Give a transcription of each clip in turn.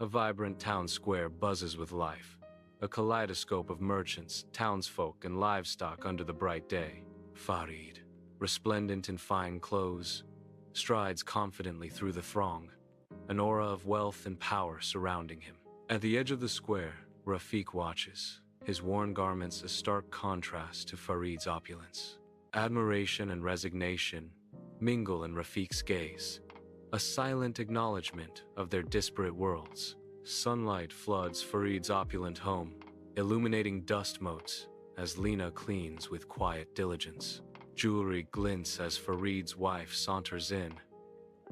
A vibrant town square buzzes with life, a kaleidoscope of merchants, townsfolk, and livestock under the bright day. Farid, resplendent in fine clothes, strides confidently through the throng, an aura of wealth and power surrounding him. At the edge of the square, Rafik watches, his worn garments a stark contrast to Farid's opulence. Admiration and resignation mingle in Rafik's gaze, a silent acknowledgement of their disparate worlds. Sunlight floods Farid's opulent home, illuminating dust motes as Lena cleans with quiet diligence. Jewelry glints as Farid's wife saunters in,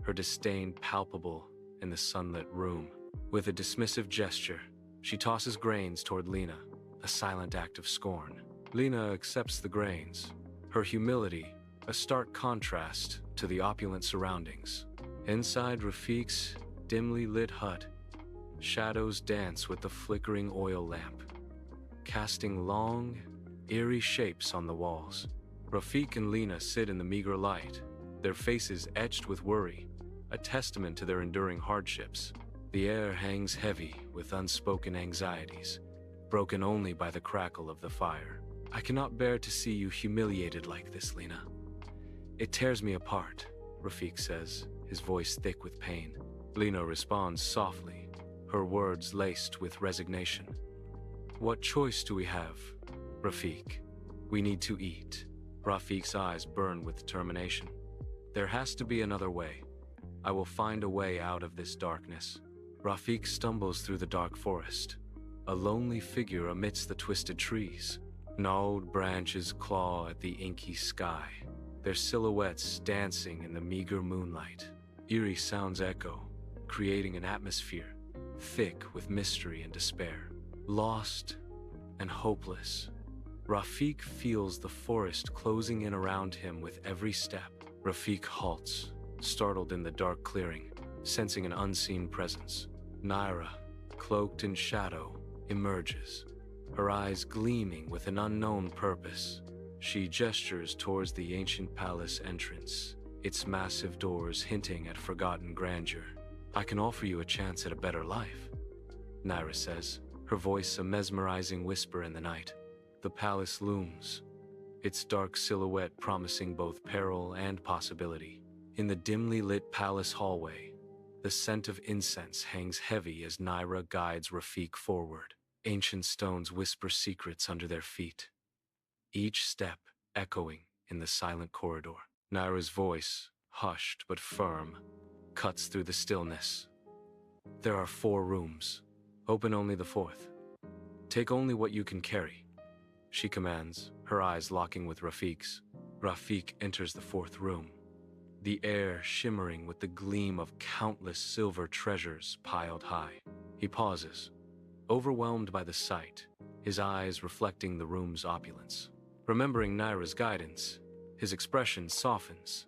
her disdain palpable in the sunlit room. With a dismissive gesture, she tosses grains toward Lena, a silent act of scorn. Lena accepts the grains, her humility a stark contrast to the opulent surroundings. Inside Rafik's dimly lit hut, shadows dance with the flickering oil lamp, casting long, eerie shapes on the walls. Rafik and Lena sit in the meager light, their faces etched with worry, a testament to their enduring hardships. The air hangs heavy with unspoken anxieties, broken only by the crackle of the fire. "I cannot bear to see you humiliated like this, Lena. It tears me apart," Rafik says, his voice thick with pain. Lena responds softly, her words laced with resignation. "What choice do we have, Rafik? We need to eat." Rafik's eyes burn with determination. "There has to be another way. I will find a way out of this darkness." Rafik stumbles through the dark forest, a lonely figure amidst the twisted trees. Gnarled branches claw at the inky sky, their silhouettes dancing in the meager moonlight. Eerie sounds echo, creating an atmosphere thick with mystery and despair. Lost and hopeless, Rafik feels the forest closing in around him with every step. Rafik halts, startled in the dark clearing, sensing an unseen presence. Naira, cloaked in shadow, emerges, her eyes gleaming with an unknown purpose. She gestures towards the ancient palace entrance, its massive doors hinting at forgotten grandeur. "I can offer you a chance at a better life," Naira says, her voice a mesmerizing whisper in the night. The palace looms, its dark silhouette promising both peril and possibility. In the dimly lit palace hallway, the scent of incense hangs heavy as Naira guides Rafik forward. Ancient stones whisper secrets under their feet, each step echoing in the silent corridor. Naira's voice, hushed but firm, cuts through the stillness. "There are 4 rooms. Open only the 4th. Take only what you can carry," she commands, her eyes locking with Rafik's. Rafik enters the 4th room, the air shimmering with the gleam of countless silver treasures piled high. He pauses, overwhelmed by the sight, his eyes reflecting the room's opulence. Remembering Naira's guidance, his expression softens,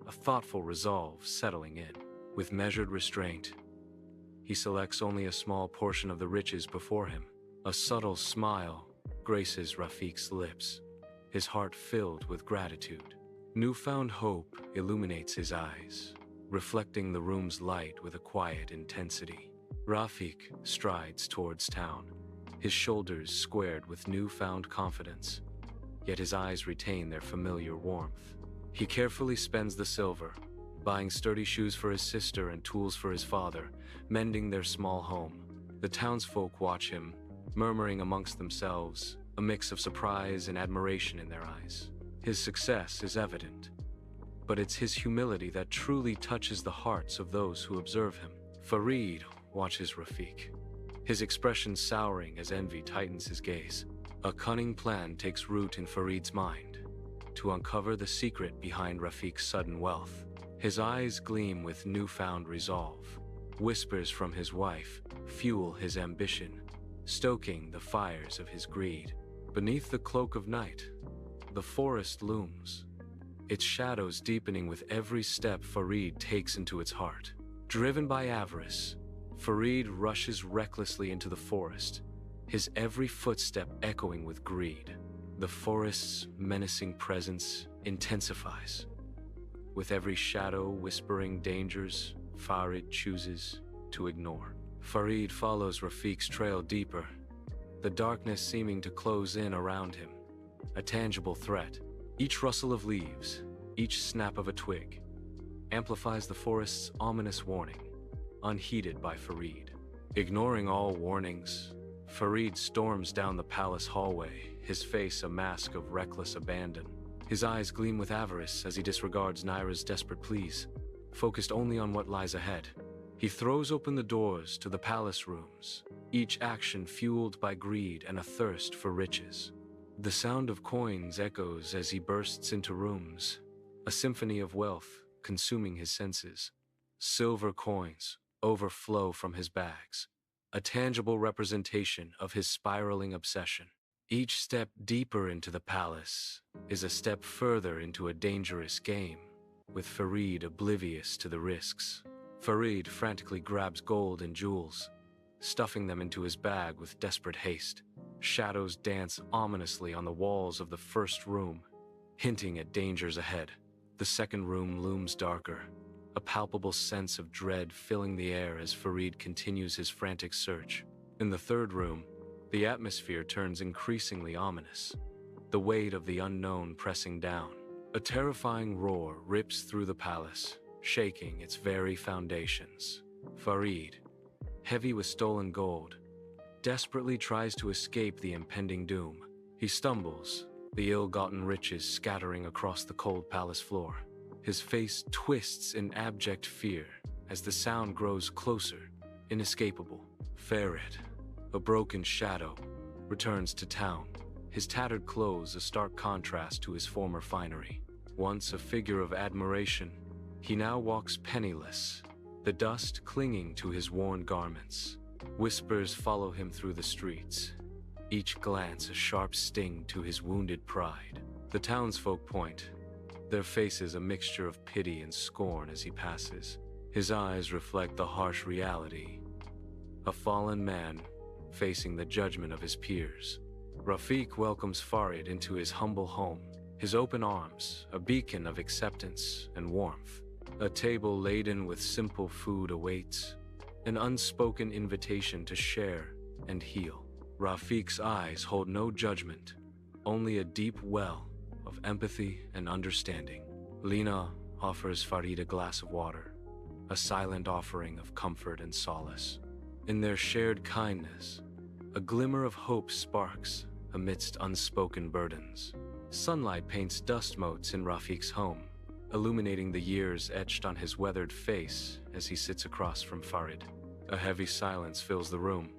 a thoughtful resolve settling in. With measured restraint, he selects only a small portion of the riches before him. A subtle smile graces Rafik's lips, his heart filled with gratitude. Newfound hope illuminates his eyes, reflecting the room's light with a quiet intensity. Rafik strides towards town, his shoulders squared with newfound confidence, yet his eyes retain their familiar warmth. He carefully spends the silver, buying sturdy shoes for his sister and tools for his father, mending their small home. The townsfolk watch him, murmuring amongst themselves, a mix of surprise and admiration in their eyes. His success is evident, but it's his humility that truly touches the hearts of those who observe him. Farid watches Rafik, his expression souring as envy tightens his gaze. A cunning plan takes root in Farid's mind, to uncover the secret behind Rafik's sudden wealth. His eyes gleam with newfound resolve. Whispers from his wife fuel his ambition, stoking the fires of his greed. Beneath the cloak of night, the forest looms, its shadows deepening with every step Farid takes into its heart. Driven by avarice, Farid rushes recklessly into the forest, his every footstep echoing with greed. The forest's menacing presence intensifies. With every shadow whispering dangers, Farid chooses to ignore. Farid follows Rafiq's trail deeper, the darkness seeming to close in around him. A tangible threat. Each rustle of leaves, each snap of a twig, amplifies the forest's ominous warning, unheeded by Farid. Ignoring all warnings, Farid storms down the palace hallway, his face a mask of reckless abandon. His eyes gleam with avarice as he disregards Naira's desperate pleas, focused only on what lies ahead. He throws open the doors to the palace rooms, each action fueled by greed and a thirst for riches. The sound of coins echoes as he bursts into rooms, a symphony of wealth consuming his senses. Silver coins overflow from his bags, a tangible representation of his spiraling obsession. Each step deeper into the palace is a step further into a dangerous game, with Farid oblivious to the risks. Farid frantically grabs gold and jewels, stuffing them into his bag with desperate haste. Shadows dance ominously on the walls of the first room, hinting at dangers ahead. The second room looms darker, a palpable sense of dread filling the air as Farid continues his frantic search. In the third room, the atmosphere turns increasingly ominous, the weight of the unknown pressing down. A terrifying roar rips through the palace, shaking its very foundations. Farid, heavy with stolen gold, desperately tries to escape the impending doom. He stumbles, the ill-gotten riches scattering across the cold palace floor. His face twists in abject fear as the sound grows closer, inescapable. Farid, a broken shadow, returns to town, his tattered clothes a stark contrast to his former finery. Once a figure of admiration, he now walks penniless, the dust clinging to his worn garments. Whispers follow him through the streets, each glance a sharp sting to his wounded pride. The townsfolk point, their faces a mixture of pity and scorn as he passes. His eyes reflect the harsh reality, a fallen man facing the judgment of his peers. Rafiq welcomes Farid into his humble home, his open arms a beacon of acceptance and warmth. A table laden with simple food awaits, an unspoken invitation to share and heal. Rafiq's eyes hold no judgment, only a deep well of empathy and understanding. Lina offers Farid a glass of water, a silent offering of comfort and solace. In their shared kindness, a glimmer of hope sparks amidst unspoken burdens. Sunlight paints dust motes in Rafiq's home, illuminating the years etched on his weathered face as he sits across from Farid. A heavy silence fills the room,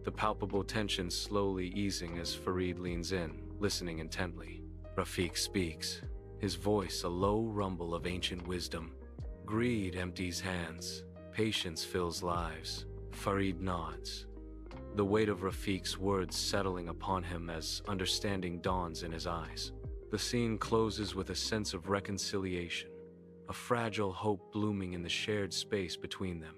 the palpable tension slowly easing as Farid leans in, listening intently. Rafiq speaks, his voice a low rumble of ancient wisdom. Greed empties hands, patience fills lives. Farid nods, the weight of Rafiq's words settling upon him as understanding dawns in his eyes. The scene closes with a sense of reconciliation, a fragile hope blooming in the shared space between them.